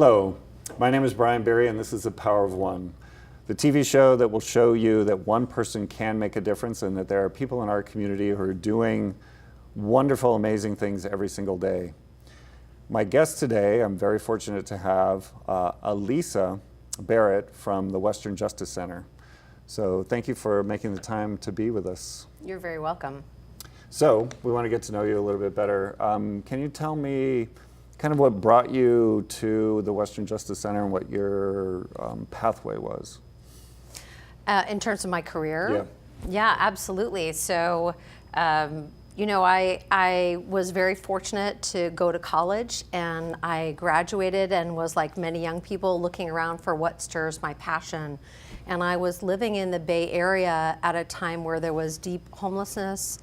Hello, my name is Biery, and this is The Power of One, the TV show that will show you that one person can make a difference and that there are people in our community who are doing wonderful, amazing things every single day. My guest today, I'm very fortunate to have Elissa Barrett from the Western Justice Center. So thank you for making the time to be with us. You're very welcome. So we want to get to know you a little bit better. Can you tell me kind of what brought you to the Western Justice Center and what your pathway was? In terms of my career? Yeah. Yeah, absolutely. So, you know, I was very fortunate to go to college, and I graduated and was, like many young people, looking around for what stirs my passion. And I was living in the Bay Area at a time where there was deep homelessness.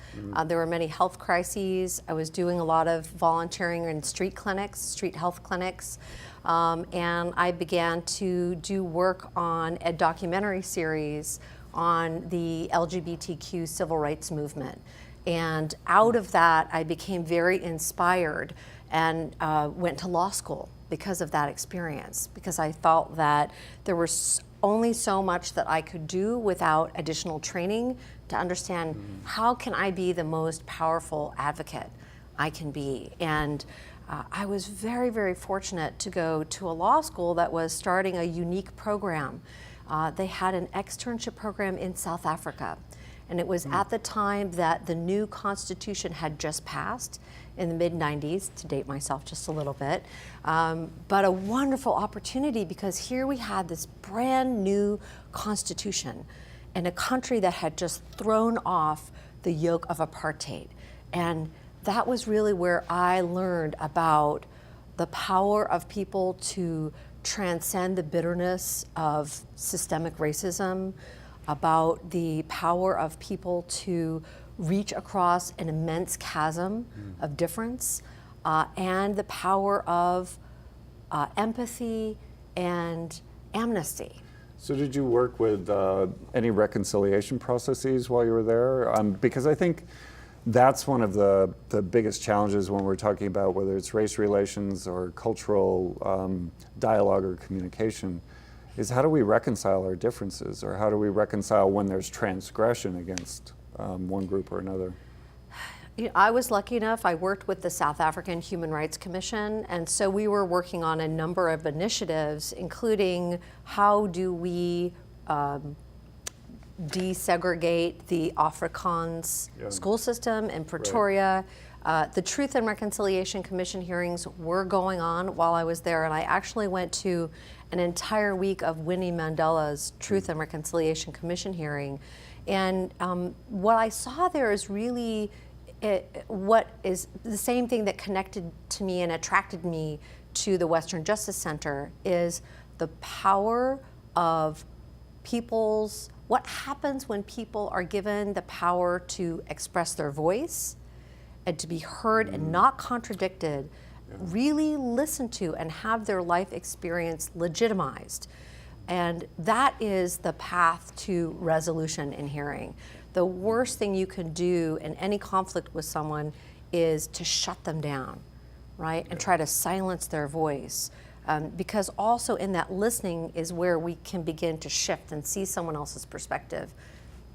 There were many health crises. I was doing a lot of volunteering in street clinics, street health clinics. And I began to do work on a documentary series on the LGBTQ civil rights movement. And out of that, I became very inspired and went to law school because of that experience, because I felt that there was only so much that I could do without additional training to understand how can I be the most powerful advocate I can be. And I was very, very fortunate to go to a law school that was starting a unique program. They had an externship program in South Africa. And it was at the time that the new Constitution had just passed in the mid-90s, to date myself just a little bit, but a wonderful opportunity, because here we had this brand new Constitution in a country that had just thrown off the yoke of apartheid. And that was really where I learned about the power of people to transcend the bitterness of systemic racism, about the power of people to reach across an immense chasm of difference, and the power of empathy and amnesty. So did you work with any reconciliation processes while you were there? Because I think that's one of the biggest challenges when we're talking about whether it's race relations or cultural dialogue or communication, is how do we reconcile our differences, or how do we reconcile when there's transgression against one group or another? You know, I was lucky enough, I worked with the South African Human Rights Commission, and so we were working on a number of initiatives, including how do we desegregate the Afrikaans school system in Pretoria. Right. The Truth and Reconciliation Commission hearings were going on while I was there, and I actually went to an entire week of Winnie Mandela's Truth and Reconciliation Commission hearing. And what I saw there is really what is the same thing that connected to me and attracted me to the Western Justice Center is the power of what happens when people are given the power to express their voice and to be heard and not contradicted, really listen to and have their life experience legitimized. And that is the path to resolution in hearing. The worst thing you can do in any conflict with someone is to shut them down, right? And try to silence their voice. Because also in that listening is where we can begin to shift and see someone else's perspective.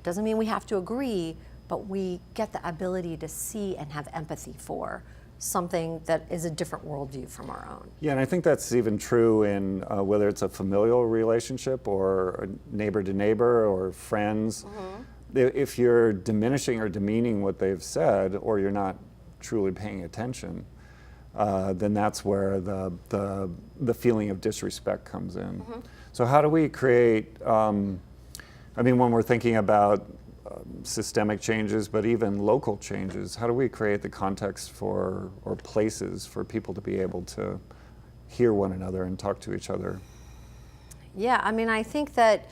Doesn't mean we have to agree, but we get the ability to see and have empathy for something that is a different worldview from our own. Yeah, and I think that's even true in whether it's a familial relationship or a neighbor to neighbor or friends. If you're diminishing or demeaning what they've said, or you're not truly paying attention, then that's where the feeling of disrespect comes in. So how do we create, I mean, when we're thinking about systemic changes, but even local changes, how do we create the context for, or places for people to be able to hear one another and talk to each other? Yeah, I mean, I think that,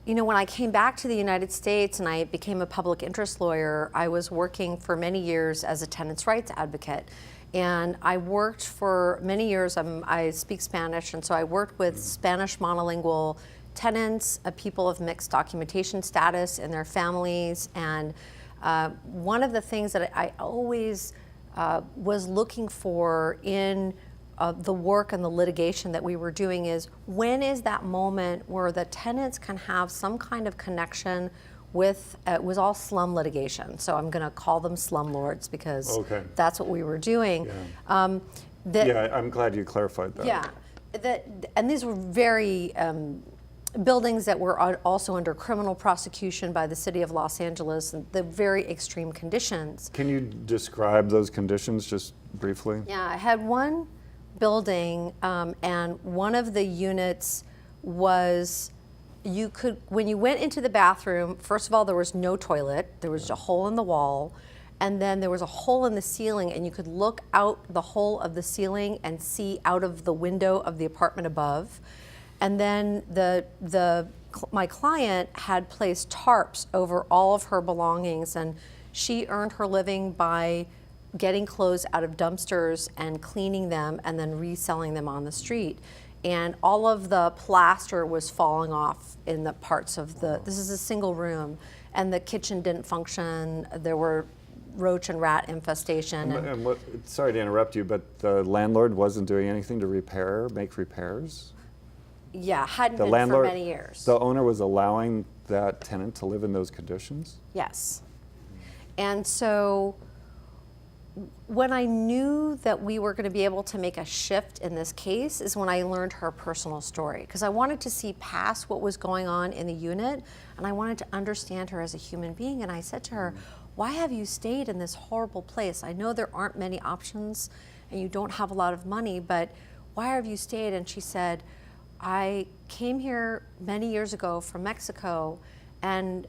you know, when I came back to the United States and I became a public interest lawyer, I was working for many years as a tenants' rights advocate. And I worked for many years, I speak Spanish, and so I worked with Spanish monolingual tenants, people of mixed documentation status and their families. And one of the things that I always was looking for in the work and the litigation that we were doing is, when is that moment where the tenants can have some kind of connection with, it was all slum litigation, so I'm going to call them slumlords because that's what we were doing. Yeah. Yeah, I'm glad you clarified that. Yeah, and these were very buildings that were also under criminal prosecution by the city of Los Angeles, and the very extreme conditions. Can you describe those conditions just briefly? Yeah, I had one building, and one of the units was, you could, when you went into the bathroom, first of all, there was no toilet, there was a hole in the wall, and then there was a hole in the ceiling, and you could look out the hole of the ceiling and see out of the window of the apartment above. And then my client had placed tarps over all of her belongings, and she earned her living by getting clothes out of dumpsters and cleaning them and then reselling them on the street. And all of the plaster was falling off in the parts of this is a single room, and the kitchen didn't function. There were roach and rat infestation. And what, sorry to interrupt you, but the landlord wasn't doing anything to make repairs? Yeah, hadn't been for many years. The owner was allowing that tenant to live in those conditions? Yes. And so when I knew that we were going to be able to make a shift in this case is when I learned her personal story, because I wanted to see past what was going on in the unit, and I wanted to understand her as a human being. And I said to her, why have you stayed in this horrible place? I know there aren't many options and you don't have a lot of money, but why have you stayed? And she said, I came here many years ago from Mexico, and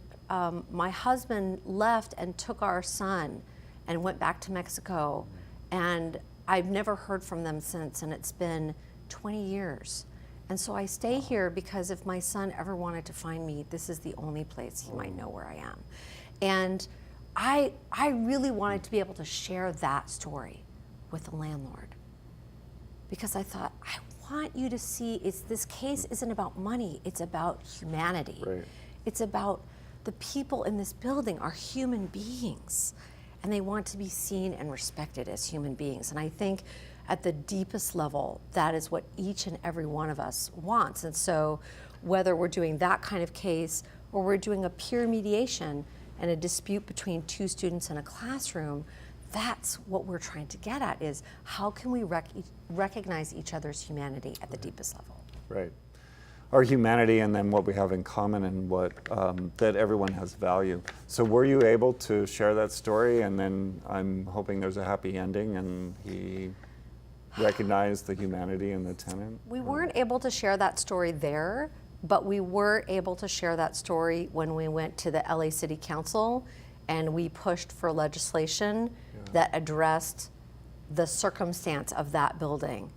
my husband left and took our son and went back to Mexico, and I've never heard from them since, and it's been 20 years. And so I stay here because if my son ever wanted to find me, this is the only place he might know where I am. And I really wanted to be able to share that story with the landlord, because I thought, I want you to see, this case isn't about money, it's about humanity. Right. It's about the people in this building are human beings, and they want to be seen and respected as human beings. And I think at the deepest level, that is what each and every one of us wants. And so whether we're doing that kind of case or we're doing a peer mediation and a dispute between two students in a classroom, that's what we're trying to get at, is how can we recognize each other's humanity at the deepest level? Right. Our humanity, and then what we have in common, and what that everyone has value. So were you able to share that story, and then I'm hoping there's a happy ending and he recognized the humanity in the tenant? We weren't able to share that story there, but we were able to share that story when we went to the LA City Council and we pushed for legislation that addressed the circumstance of that building,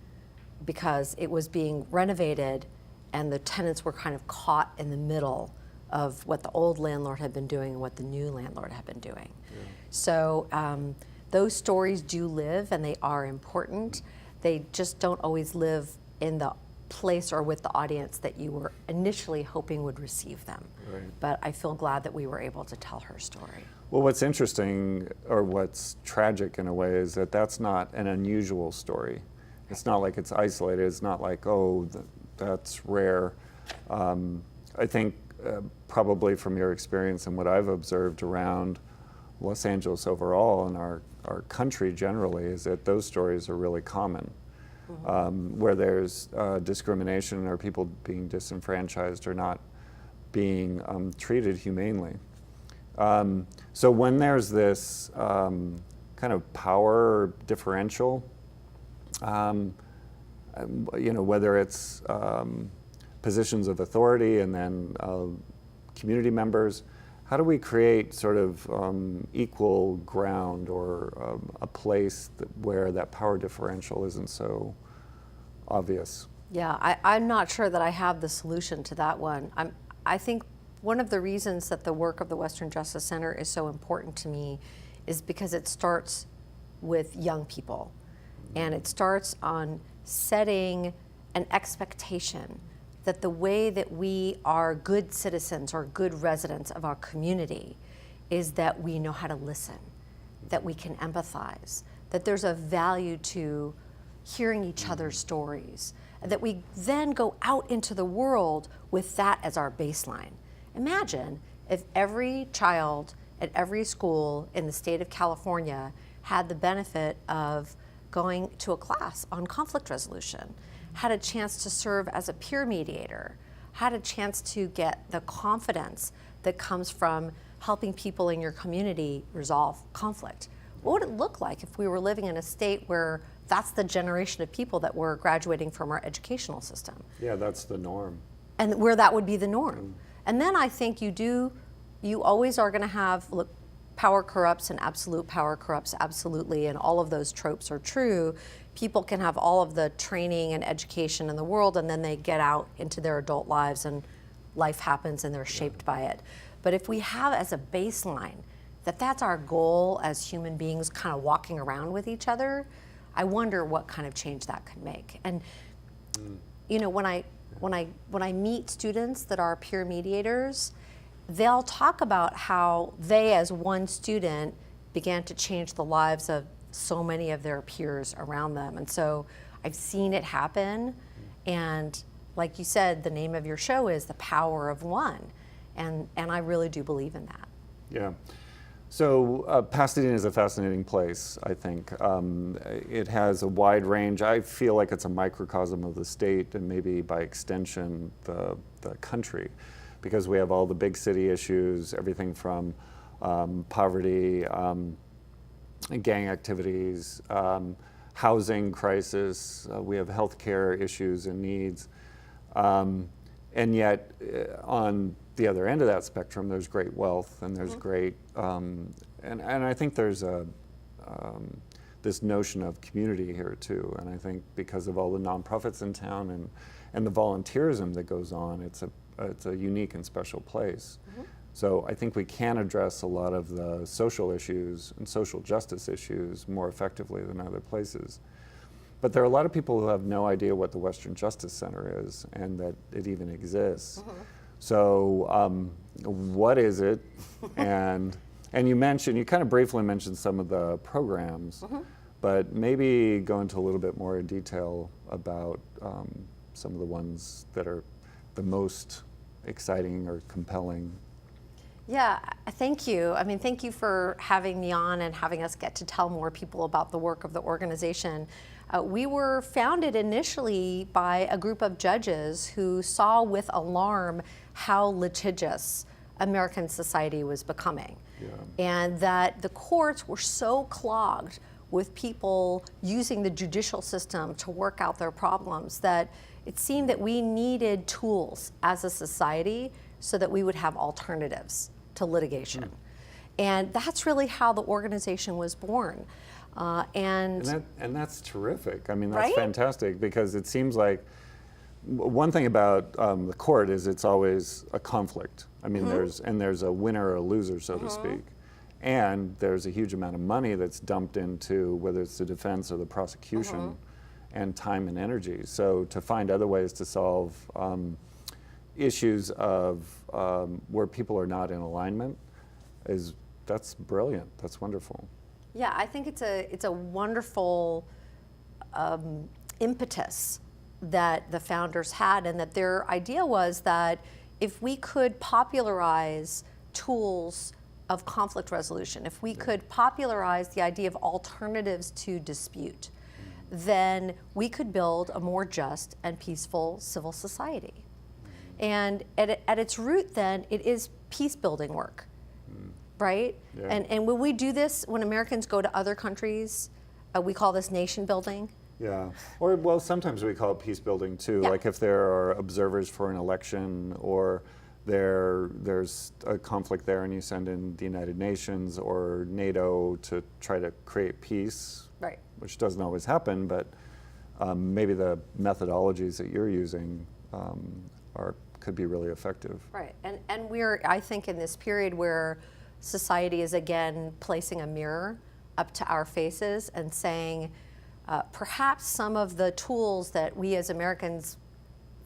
because it was being renovated and the tenants were kind of caught in the middle of what the old landlord had been doing and what the new landlord had been doing. Yeah. So those stories do live, and they are important. They just don't always live in the place or with the audience that you were initially hoping would receive them. Right. But I feel glad that we were able to tell her story. Well, what's interesting, or what's tragic in a way, is that that's not an unusual story. It's not like it's isolated. It's not like, oh, that's rare. I think probably from your experience and what I've observed around Los Angeles overall and our country generally, is that those stories are really common. Where there's discrimination or people being disenfranchised or not being treated humanely. So when there's this kind of power differential, whether it's positions of authority and then community members, how do we create sort of equal ground, or a place where that power differential isn't so obvious? Yeah, I'm not sure that I have the solution to that one. I think one of the reasons that the work of the Western Justice Center is so important to me is because it starts with young people. And it starts on setting an expectation that the way that we are good citizens or good residents of our community is that we know how to listen, that we can empathize, that there's a value to hearing each other's stories, that we then go out into the world with that as our baseline. Imagine if every child at every school in the state of California had the benefit of going to a class on conflict resolution, had a chance to serve as a peer mediator, had a chance to get the confidence that comes from helping people in your community resolve conflict. What would it look like if we were living in a state where that's the generation of people that were graduating from our educational system? Yeah, that's the norm. And where that would be the norm. And then I think you always are going to have, look, power corrupts and absolute power corrupts absolutely, and all of those tropes are true. People can have all of the training and education in the world, and then they get out into their adult lives and life happens and they're shaped by it. But if we have as a baseline that that's our goal as human beings, kind of walking around with each other, I wonder what kind of change that could make. And you know, when I meet students that are peer mediators, they'll talk about how they, as one student, began to change the lives of so many of their peers around them. And so I've seen it happen. And like you said, the name of your show is The Power of One. And I really do believe in that. Yeah. So Pasadena is a fascinating place, I think. It has a wide range. I feel like it's a microcosm of the state and maybe by extension the country, because we have all the big city issues, everything from poverty, gang activities, housing crisis, we have healthcare issues and needs. And yet, on the other end of that spectrum, there's great wealth and there's great, and I think there's this notion of community here too. And I think because of all the nonprofits in town and the volunteerism that goes on, it's a unique and special place. So I think we can address a lot of the social issues and social justice issues more effectively than other places. But there are a lot of people who have no idea what the Western Justice Center is and that it even exists. So what is it? and you kind of briefly mentioned some of the programs, but maybe go into a little bit more detail about some of the ones that are the most exciting or compelling. Yeah, thank you. I mean, thank you for having me on and having us get to tell more people about the work of the organization. We were founded initially by a group of judges who saw with alarm how litigious American society was becoming. And that the courts were so clogged with people using the judicial system to work out their problems that it seemed that we needed tools as a society so that we would have alternatives to litigation. And that's really how the organization was born. And that's terrific. I mean, that's right? fantastic, because it seems like one thing about the court is it's always a conflict. I mean, there's a winner or a loser, so to speak. And there's a huge amount of money that's dumped into whether it's the defense or the prosecution, and time and energy. So to find other ways to solve issues of where people are not in alignment that's brilliant. That's wonderful. yeah, I think it's a wonderful impetus that the founders had, and that their idea was that if we could popularize tools of conflict resolution, if we could popularize the idea of alternatives to dispute, then we could build a more just and peaceful civil society. And at its root, then, it is peace-building work, right? Yeah. And when we do this, when Americans go to other countries, we call this nation building. Yeah, or well, sometimes we call it peace building too. Yeah. Like if there are observers for an election, or there's a conflict there, and you send in the United Nations or NATO to try to create peace, Right. which doesn't always happen, but maybe the methodologies that you're using could be really effective. Right, and we're, I think, in this period where society is again placing a mirror up to our faces and saying, perhaps some of the tools that we as Americans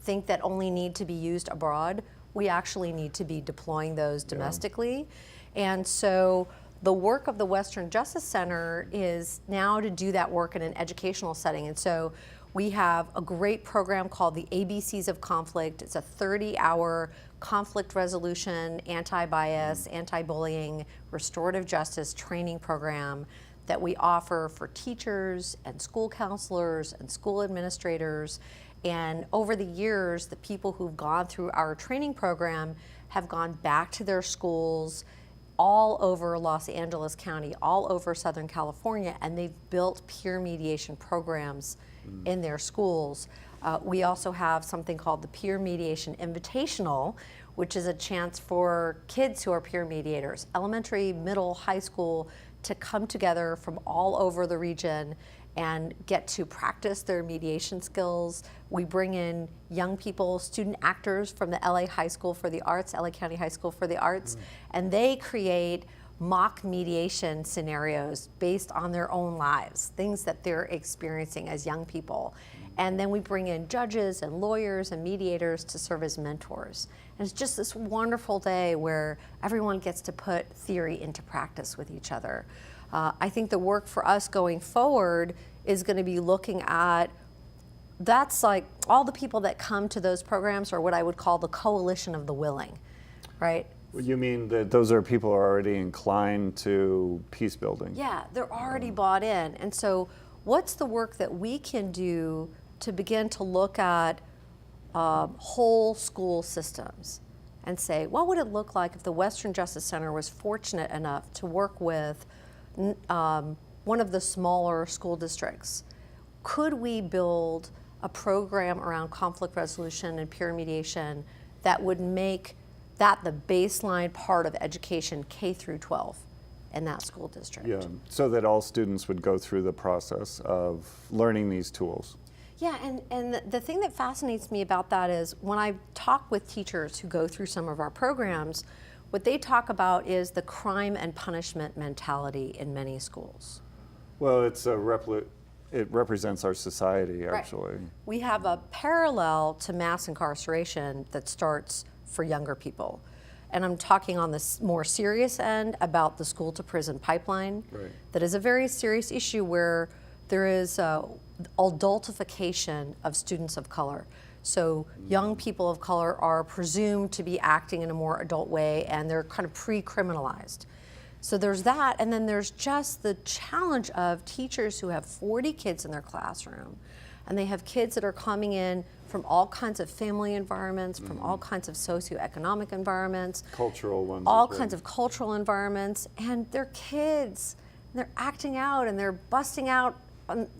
think that only need to be used abroad, we actually need to be deploying those domestically. And so the work of the Western Justice Center is now to do that work in an educational setting. And so we have a great program called the ABCs of Conflict. It's a 30-hour conflict resolution, anti-bias, anti-bullying, restorative justice training program that we offer for teachers and school counselors and school administrators. And over the years, the people who've gone through our training program have gone back to their schools all over Los Angeles County, all over Southern California, and they've built peer mediation programs in their schools. We also have something called the Peer Mediation Invitational, which is a chance for kids who are peer mediators, elementary, middle, high school, to come together from all over the region and get to practice their mediation skills. We bring in young people, student actors from the LA High School for the Arts, LA County High School for the Arts, and they create mock mediation scenarios based on their own lives, things that they're experiencing as young people. And then we bring in judges and lawyers and mediators to serve as mentors. And it's just this wonderful day where everyone gets to put theory into practice with each other. I think the work for us going forward is going to be looking at, that's like all the people that come to those programs are what I would call the coalition of the willing, right? You mean that those are people who are already inclined to peace building? Yeah, they're already bought in. And so what's the work that we can do to begin to look at whole school systems and say, what would it look like if the Western Justice Center was fortunate enough to work with one of the smaller school districts? Could we build a program around conflict resolution and peer mediation that would make that the baseline part of education K through 12 in that school district? Yeah, so that all students would go through the process of learning these tools. Yeah, and the thing that fascinates me about that is when I talk with teachers who go through some of our programs, what they talk about is the crime and punishment mentality in many schools. Well, it represents our society, actually. Right. We have a parallel to mass incarceration that starts for younger people. And I'm talking on the more serious end about the school to prison pipeline. Right. That is a very serious issue where there is adultification of students of color. So young people of color are presumed to be acting in a more adult way, and they're kind of pre-criminalized. So there's that, and then there's just the challenge of teachers who have 40 kids in their classroom, and they have kids that are coming in from all kinds of family environments, from all kinds of socioeconomic environments. Cultural ones. All kinds of cultural environments, and they're kids, and they're acting out, and they're busting out,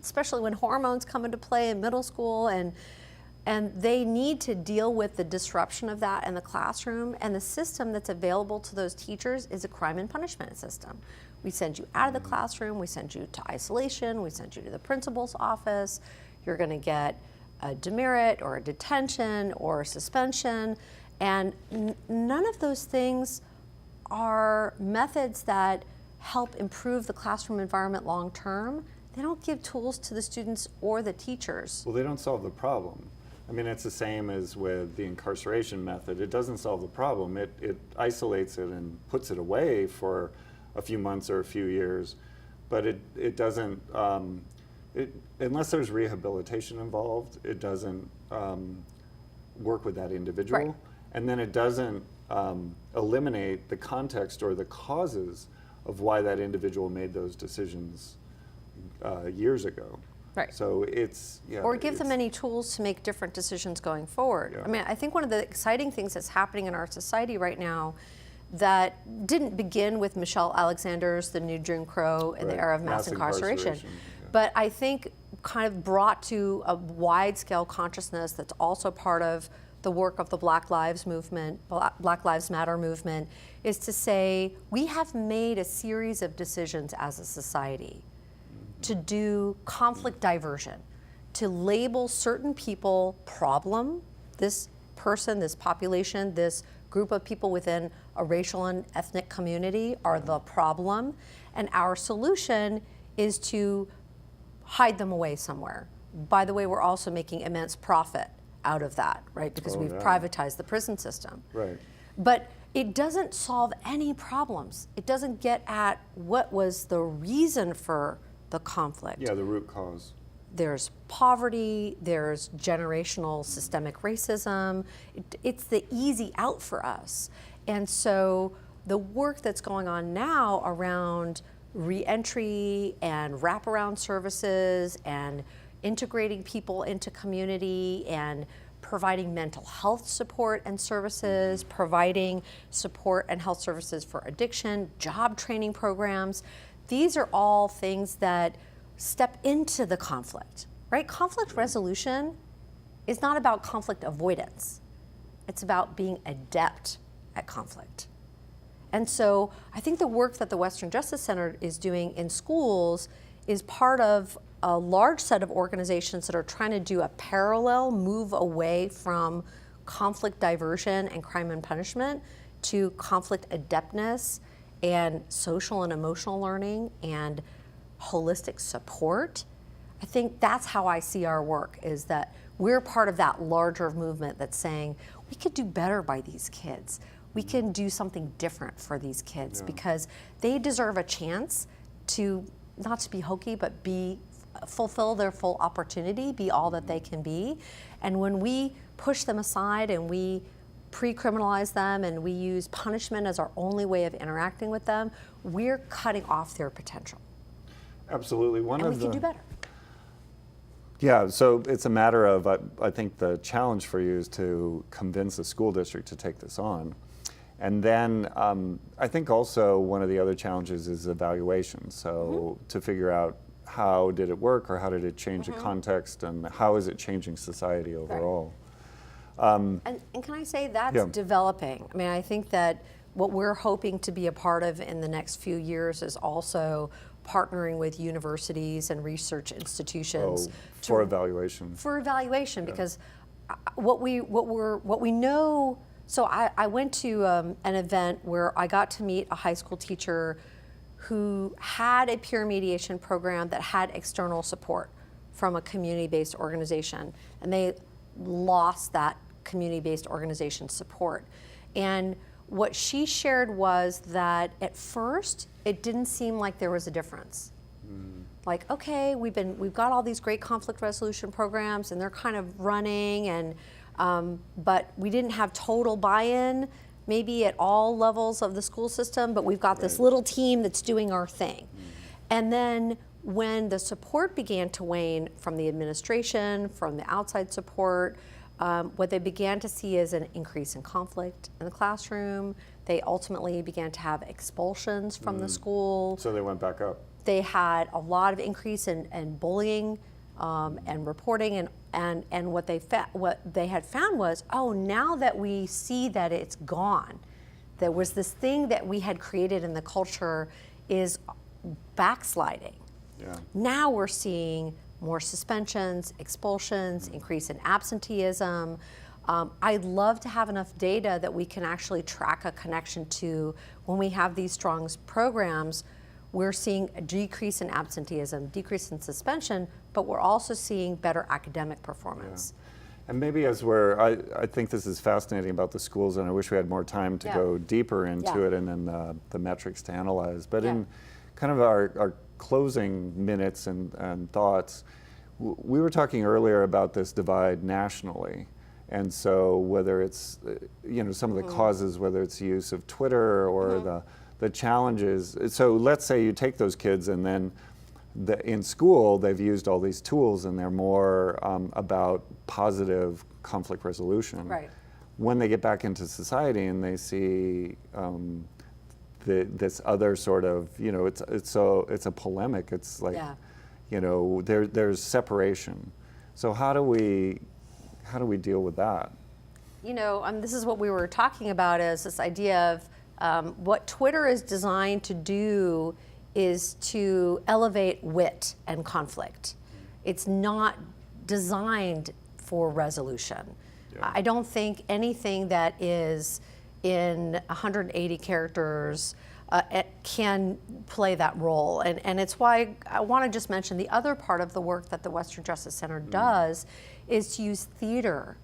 especially when hormones come into play in middle school, and they need to deal with the disruption of that in the classroom. And the system that's available to those teachers is a crime and punishment system. We send you out of the classroom, we send you to isolation, we send you to the principal's office. You're going to get a demerit or a detention or a suspension. And none of those things are methods that help improve the classroom environment long term. They don't give tools to the students or the teachers. Well, they don't solve the problem. I mean, it's the same as with the incarceration method. It doesn't solve the problem. It isolates it and puts it away for a few months or a few years, but it doesn't, unless there's rehabilitation involved, it doesn't work with that individual. Right. And then it doesn't eliminate the context or the causes of why that individual made those decisions years ago. Right. So it's, yeah. Or give them any tools to make different decisions going forward. Yeah. I mean, I think one of the exciting things that's happening in our society right now that didn't begin with Michelle Alexander's The New Jim Crow in the era of mass incarceration. Yeah. But I think kind of brought to a wide-scale consciousness that's also part of the work of the Black Lives movement, Black Lives Matter movement, is to say we have made a series of decisions as a society to do conflict diversion, to label certain people problem, this person, this population, this group of people within a racial and ethnic community are the problem, and our solution is to hide them away somewhere. By the way, we're also making immense profit out of that, right? Because we've privatized the prison system. Right. But it doesn't solve any problems. It doesn't get at what was the reason for the conflict. Yeah, the root cause. There's poverty, there's generational systemic racism. It's the easy out for us. And so the work that's going on now around reentry and wraparound services and integrating people into community and providing mental health support and services, providing support and health services for addiction, job training programs. These are all things that step into the conflict, right? Conflict resolution is not about conflict avoidance. It's about being adept at conflict. And so I think the work that the Western Justice Center is doing in schools is part of a large set of organizations that are trying to do a parallel move away from conflict diversion and crime and punishment to conflict adeptness and social and emotional learning and holistic support. I think that's how I see our work, is that we're part of that larger movement that's saying we could do better by these kids. We can do something different for these kids because they deserve a chance to, not to be hokey, but fulfill their full opportunity, be all that they can be. And when we push them aside and we pre-criminalize them and we use punishment as our only way of interacting with them, we're cutting off their potential. Absolutely. And we can do better. Yeah, so it's a matter of, I think the challenge for you is to convince the school district to take this on. And then I think also one of the other challenges is evaluation. So to figure out how did it work, or how did it change the context, and how is it changing society overall? And can I say that's developing? I mean, I think that what we're hoping to be a part of in the next few years is also partnering with universities and research institutions for evaluation. For evaluation, because what we know. So I went to an event where I got to meet a high school teacher who had a peer mediation program that had external support from a community-based organization, and they lost that community-based organization support. And what she shared was that at first it didn't seem like there was a difference. Like, okay, we've got all these great conflict resolution programs and they're kind of running, and but we didn't have total buy-in maybe at all levels of the school system, but we've got this little team that's doing our thing. And then when the support began to wane from the administration, from the outside support, what they began to see is an increase in conflict in the classroom. They ultimately began to have expulsions from the school. So they went back up. They had a lot of increase in bullying and reporting, and what they had found was, oh, now that we see that it's gone, there was this thing that we had created in the culture is backsliding. Yeah. Now we're seeing more suspensions, expulsions, increase in absenteeism. I'd love to have enough data that we can actually track a connection to when we have these strong programs. We're seeing a decrease in absenteeism, decrease in suspension, but we're also seeing better academic performance. Yeah. And maybe as I think this is fascinating about the schools, and I wish we had more time to go deeper into it and then the metrics to analyze. But in kind of our closing minutes and thoughts, we were talking earlier about this divide nationally. And so whether it's, some of the causes, whether it's the use of Twitter or the challenges. So let's say you take those kids and then in school they've used all these tools and they're more about positive conflict resolution. Right. When they get back into society and they see this other sort of, it's a polemic. It's like, there's separation. So how do we deal with that? This is what we were talking about, is this idea of what Twitter is designed to do is to elevate wit and conflict. It's not designed for resolution. Yeah. I don't think anything that is in 180 characters can play that role. And it's why I want to just mention the other part of the work that the Western Justice Center does is to use theater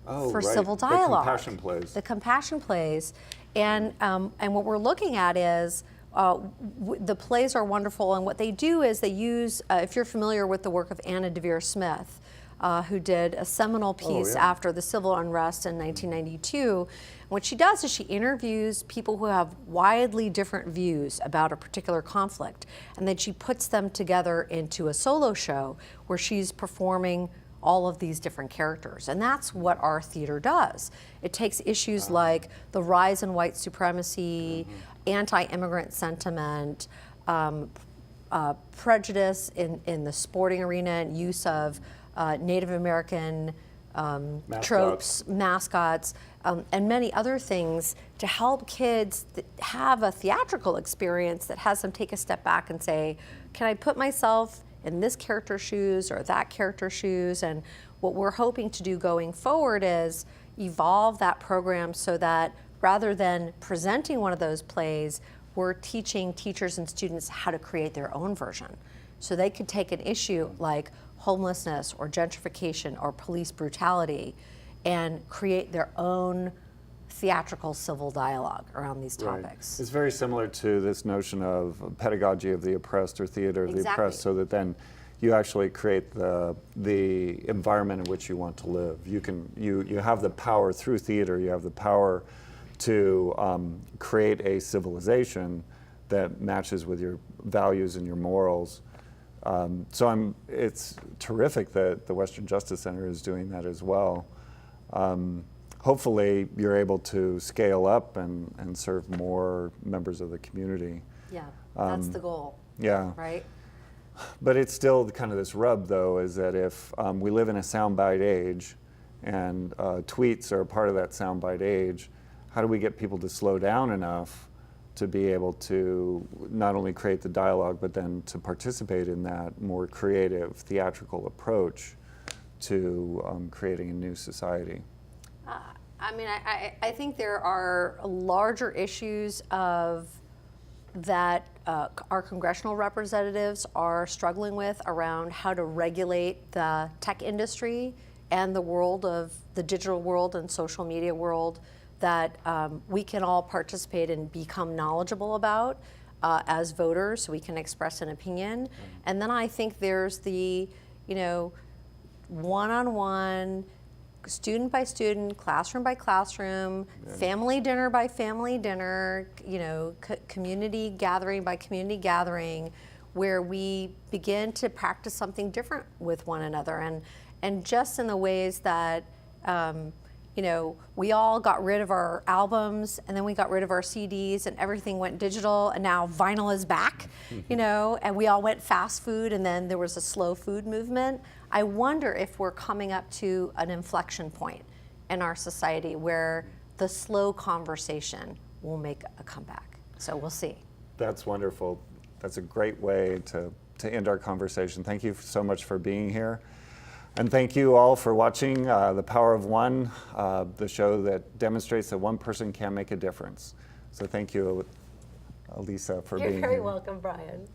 for civil dialogue. The compassion plays. The compassion plays. And what we're looking at is the plays are wonderful, and what they do is they use, if you're familiar with the work of Anna DeVere Smith, who did a seminal piece after the civil unrest in 1992. What she does is she interviews people who have widely different views about a particular conflict, and then she puts them together into a solo show where she's performing all of these different characters. And that's what our theater does. It takes issues like the rise in white supremacy, anti-immigrant sentiment, prejudice in the sporting arena, and use of Native American tropes, mascots, and many other things to help kids have a theatrical experience that has them take a step back and say, can I put myself in this character's shoes or that character's shoes? And what we're hoping to do going forward is evolve that program so that rather than presenting one of those plays, we're teaching teachers and students how to create their own version. So they could take an issue like homelessness or gentrification or police brutality and create their own theatrical civil dialogue around these topics. It's very similar to this notion of pedagogy of the oppressed or theater of the oppressed, so that then you actually create the environment in which you want to live. You have the power through theater, you have the power to create a civilization that matches with your values and your morals. So it's terrific that the Western Justice Center is doing that as well. Hopefully you're able to scale up and serve more members of the community. Yeah, that's the goal. Yeah. Right? But it's still kind of this rub, though, is that if we live in a soundbite age, and tweets are a part of that soundbite age, how do we get people to slow down enough to be able to not only create the dialogue, but then to participate in that more creative, theatrical approach to creating a new society? I mean, I think there are larger issues of that our congressional representatives are struggling with around how to regulate the tech industry and the world of the digital world and social media world that we can all participate and become knowledgeable about as voters, so we can express an opinion. And then I think there's the, one-on-one, student by student, classroom by classroom, family dinner by family dinner, community gathering by community gathering, where we begin to practice something different with one another, and just in the ways that we all got rid of our albums, and then we got rid of our CDs, and everything went digital, and now vinyl is back, and we all went fast food, and then there was a slow food movement. I wonder if we're coming up to an inflection point in our society where the slow conversation will make a comeback. So we'll see. That's wonderful. That's a great way to end our conversation. Thank you so much for being here. And thank you all for watching The Power of One, the show that demonstrates that one person can make a difference. So thank you, Elissa, for being here. You're very welcome, Brian.